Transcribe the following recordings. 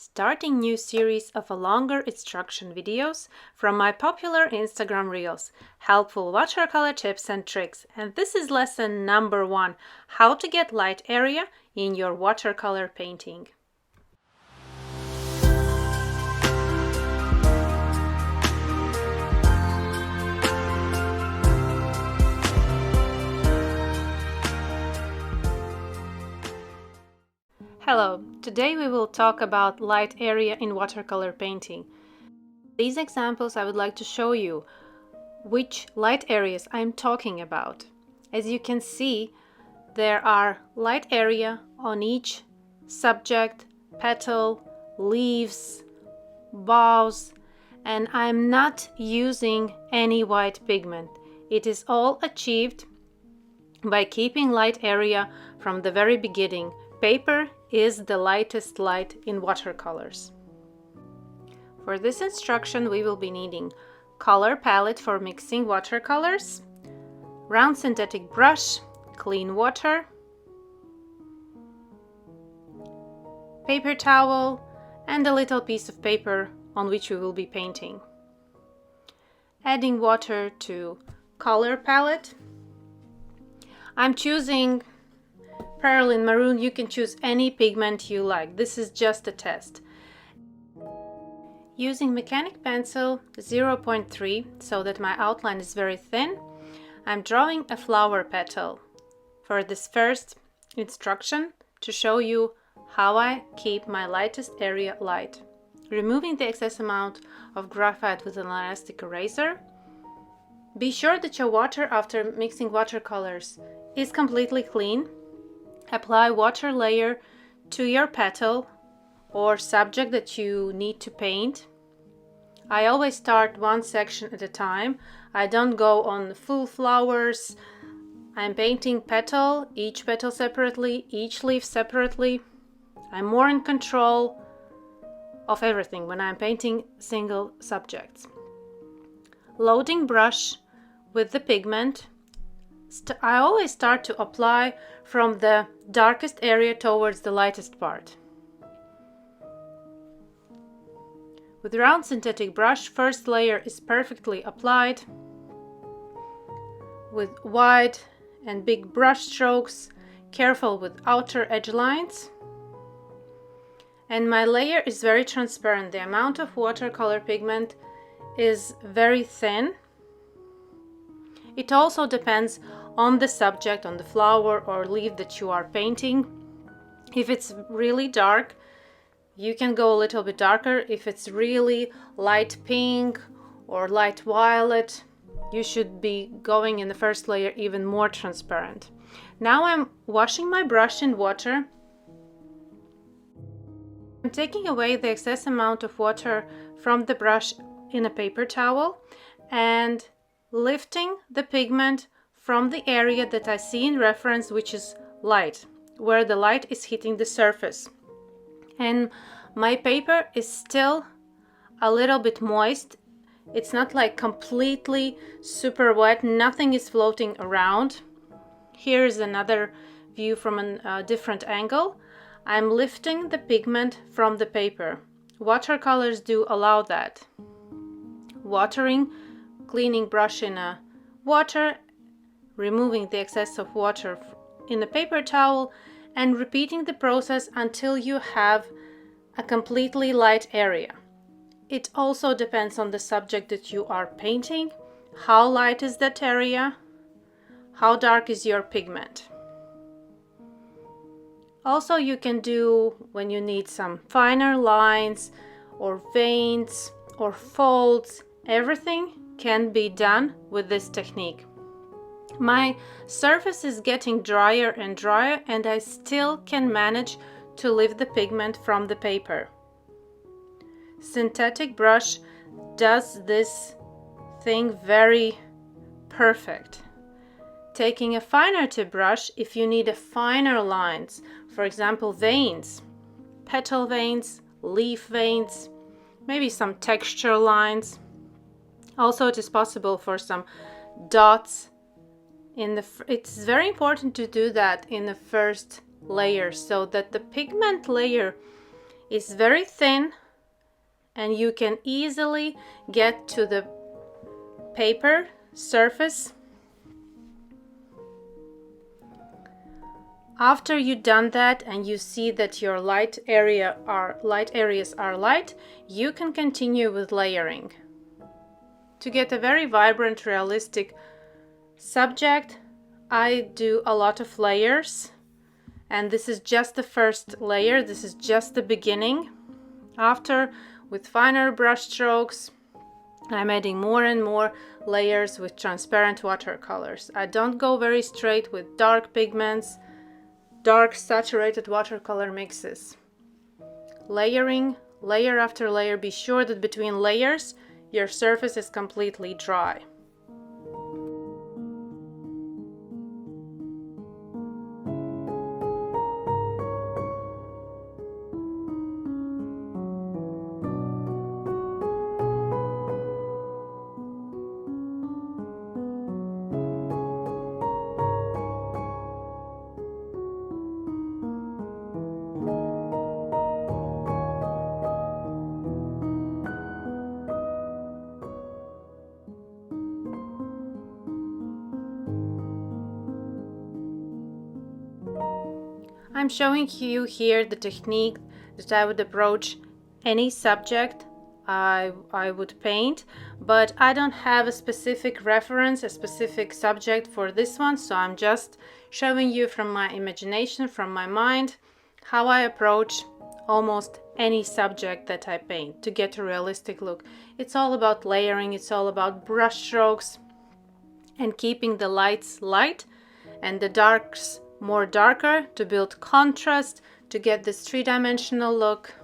starting new series of a longer instruction videos from my popular Instagram Reels, helpful watercolor tips and tricks. And this is lesson number 1, how to get light area in your watercolor painting. Hello, today we will talk about light area in watercolor painting. These examples I would like to show you which light areas I'm talking about. As you can see, there are light area on each subject, petal, leaves, boughs, and I'm not using any white pigment. It is all achieved by keeping light area from the very beginning. Paper is the lightest light in watercolors. For this instruction we will be needing color palette for mixing watercolors, round synthetic brush, clean water, paper towel, and a little piece of paper on which we will be painting. Adding water to color palette. I'm choosing Perlin Maroon. You can choose any pigment you like. This is just a test. Using mechanic pencil 0.3 so that my outline is very thin, I'm drawing a flower petal for this first instruction to show you how I keep my lightest area light. Removing the excess amount of graphite with an elastic eraser. Be sure that your water after mixing watercolors is completely clean. Apply water layer to your petal or subject that you need to paint. I always start one section at a time. I don't go on full flowers. I'm painting petal, each petal separately, each leaf separately. I'm more in control of everything when I'm painting single subjects. Loading brush with the pigment. I always start to apply from the darkest area towards the lightest part. With round synthetic brush, first layer is perfectly applied. With wide and big brush strokes, careful with outer edge lines. And my layer is very transparent. The amount of watercolor pigment is very thin. It also depends on the subject, on the flower or leaf that you are painting. If it's really dark, you can go a little bit darker. If it's really light pink or light violet, you should be going in the first layer even more transparent. Now I'm washing my brush in water. I'm taking away the excess amount of water from the brush in a paper towel and lifting the pigment from the area that I see in reference, which is light, where the light is hitting the surface. And my paper is still a little bit moist. It's not like completely super wet. Nothing is floating around. Here is another view from a different angle. I'm lifting the pigment from the paper. Watercolors do allow that. Watering, cleaning brush in a water, removing the excess of water in a paper towel, and repeating the process until you have a completely light area. It also depends on the subject that you are painting. How light is that area? How dark is your pigment? Also, you can do when you need some finer lines or veins or folds. Everything can be done with this technique. My surface is getting drier and drier, and I still can manage to lift the pigment from the paper. Synthetic brush does this thing very perfect. Taking a finer tip brush, if you need a finer lines, for example veins, petal veins, leaf veins, maybe some texture lines. Also, it is possible for some dots. It's very important to do that in the first layer so that the pigment layer is very thin and you can easily get to the paper surface. After you've done that and you see that your light areas are light, you can continue with layering. To get a very vibrant, realistic subject, I do a lot of layers, and this is just the first layer. This is just the beginning. After, with finer brush strokes, I'm adding more and more layers with transparent watercolors. I don't go very straight with dark pigments, dark saturated watercolor mixes. Layering, layer after layer. Be sure that between layers your surface is completely dry. I'm showing you here the technique that I would approach any subject I would paint, but I don't have a specific reference, a specific subject for this one, so I'm just showing you from my imagination, from my mind, how I approach almost any subject that I paint to get a realistic look. It's all about layering, it's all about brush strokes and keeping the lights light and the darks more darker to build contrast, to get this three-dimensional look.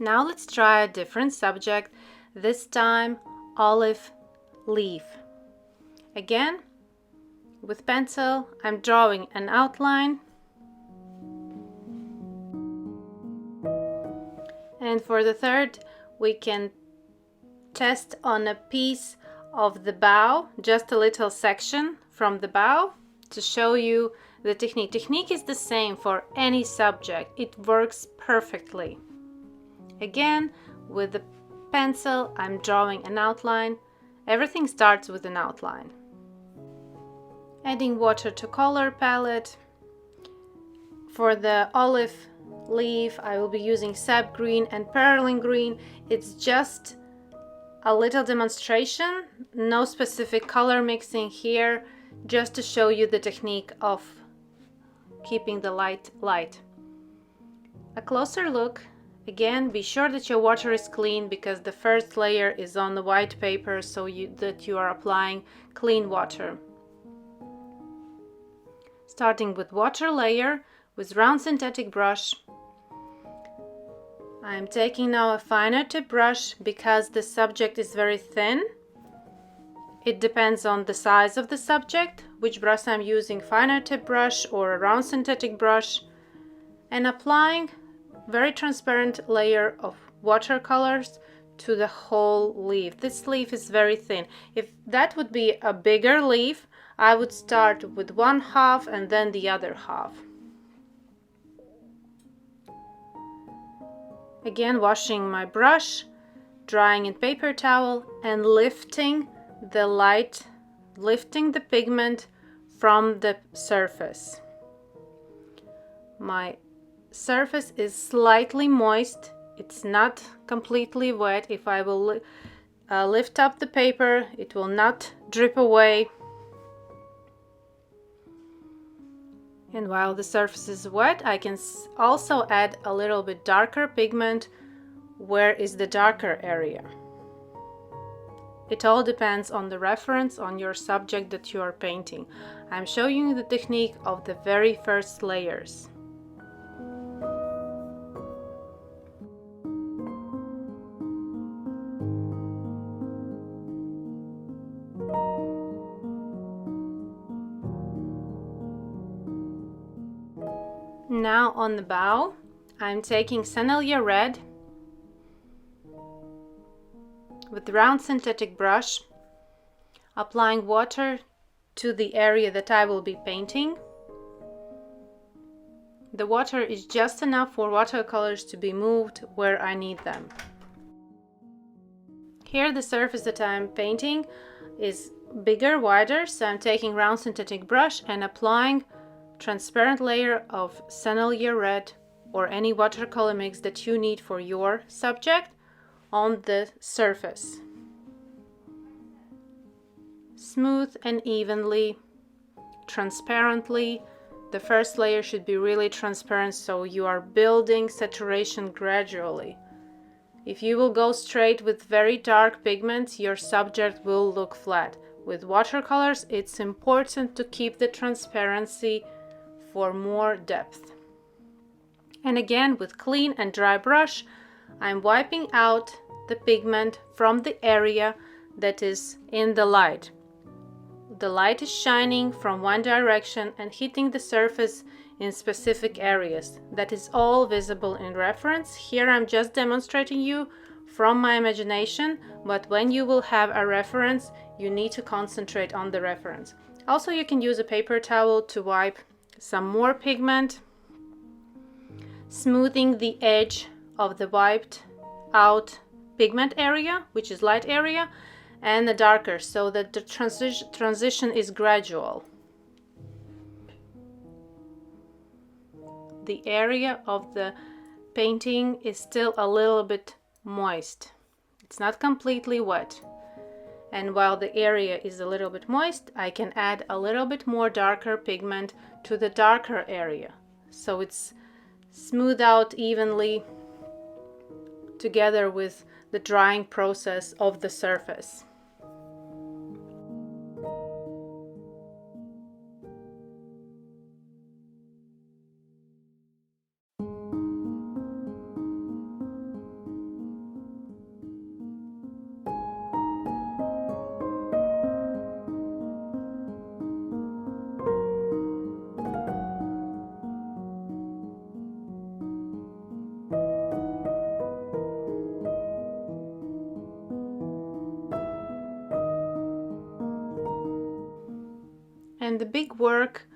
Now let's try a different subject, this time olive leaf. Again, with pencil, I'm drawing an outline. And for the third, we can test on a piece of the bow, just a little section from the bow to show you the technique. Technique is the same for any subject. It works perfectly. Again, with the pencil, I'm drawing an outline. Everything starts with an outline. Adding watercolor palette. For the olive leaf, I will be using sap green and perlin green. It's just a little demonstration, no specific color mixing here, just to show you the technique of keeping the light light. A closer look. Again, be sure that your water is clean because the first layer is on the white paper, so that you are applying clean water. Starting with water layer with round synthetic brush. I'm taking now a finer tip brush because the subject is very thin. It depends on the size of the subject, which brush I'm using, finer tip brush or a round synthetic brush, and applying very transparent layer of watercolors to the whole leaf. This leaf is very thin. If that would be a bigger leaf, I would start with one half and then the other half. Again, washing my brush, drying in paper towel, and lifting the light, lifting the pigment from the surface. My surface is slightly moist. It's not completely wet. If I will lift up the paper, it will not drip away. And while the surface is wet, I can also add a little bit darker pigment where is the darker area. It all depends on the reference, on your subject that you are painting. I'm showing you the technique of the very first layers. Now on the bow, I'm taking Sennelier Red with the round synthetic brush, applying water to the area that I will be painting. The water is just enough for watercolors to be moved where I need them. Here the surface that I'm painting is bigger, wider, so I'm taking round synthetic brush and applying transparent layer of Sennelier Red or any watercolor mix that you need for your subject on the surface. Smooth and evenly, transparently. The first layer should be really transparent, so you are building saturation gradually. If you will go straight with very dark pigments, your subject will look flat. With watercolors, it's important to keep the transparency for more depth. And again, with clean and dry brush, I'm wiping out the pigment from the area that is in the light. The light is shining from one direction and hitting the surface in specific areas. That is all visible in reference. Here I'm just demonstrating you from my imagination, but when you will have a reference, you need to concentrate on the reference. Also, you can use a paper towel to wipe some more pigment, smoothing the edge of the wiped out pigment area, which is light area, and the darker, so that the transition is gradual. The area of the painting is still a little bit moist. It's not completely wet. And while the area is a little bit moist, I can add a little bit more darker pigment to the darker area, so it's smoothed out evenly together with the drying process of the surface. And the big work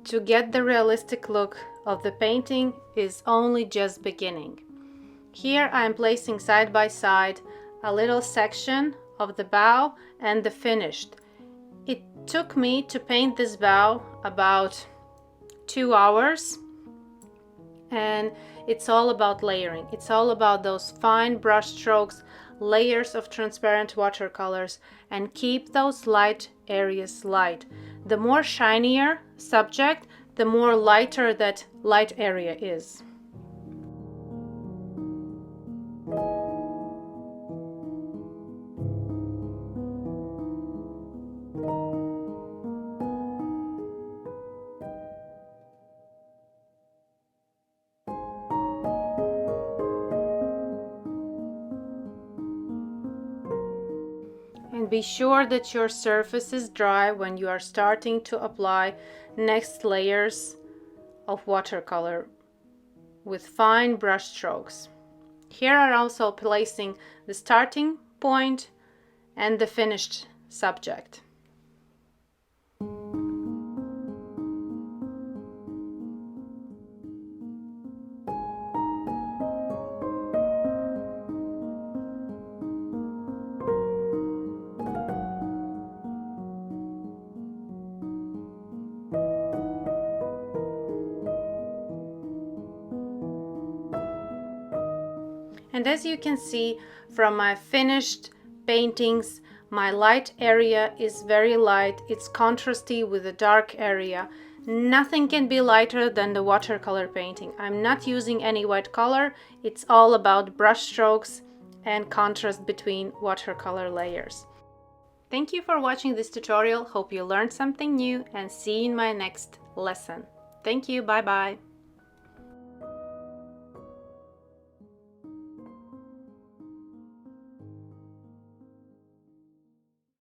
to get the realistic look of the painting is only just beginning. Here I am placing side by side a little section of the bow and the finished. It took me to paint this bow about 2 hours, and it's all about layering. It's all about those fine brush strokes, layers of transparent watercolors, and keep those light areas light. The more shinier subject, the more lighter that light area is. Be sure that your surface is dry when you are starting to apply next layers of watercolor with fine brush strokes. Here I'm also placing the starting point and the finished subject. And as you can see from my finished paintings, my light area is very light. It's contrasty with the dark area. Nothing can be lighter than the watercolor painting. I'm not using any white color. It's all about brush strokes and contrast between watercolor layers. Thank you for watching this tutorial. Hope you learned something new and see you in my next lesson. Thank you. Bye bye.